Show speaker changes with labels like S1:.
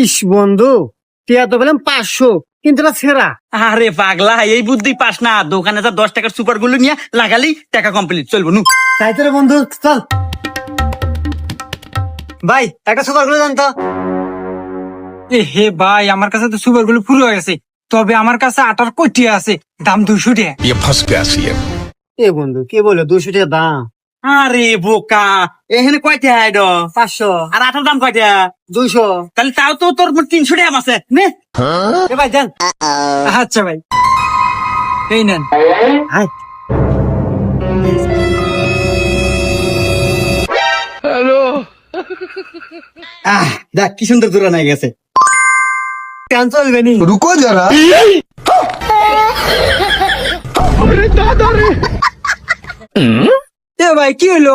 S1: ইস বন্ধু, টিয়া তো বললাম 500, কিন্তু এটা ছেঁড়া।
S2: আরে পাগলা, এই বুদ্ধি পাস না। দোকানে যা 10 টাকার সুপার গুলো নিয়ে লাগালি টাকা কমপ্লিট, চলবো নু।
S1: তাই তো রে বন্ধু, চল ভাই একটা সুপার গুলো জানতো।
S3: হে ভাই, আমার কাছে তো সুপার গুলো পুরো হয়ে গেছে, তবে আমার কাছে আটার কয়টি আছে, দাম 200 টাকা।
S4: ये फंस गया सीएम।
S1: এ বন্ধু কি বলে, 200 টাকা দাম।
S2: আরে বোকা, এখানে কয়টা আইড?
S1: 500,
S2: আর আটার দাম কয়টা?
S1: 200।
S2: তাহলে তাও তো তোর 300 টাকা আছে নে।
S1: এ ভাই দেন।
S3: আচ্ছা ভাই, এই নেন।
S1: হাই
S2: দেখ কি সুন্দর দূরা নাই গেছে।
S1: কেন চলবে নি?
S4: रुको जरा।
S3: এ ভাই কি হলো?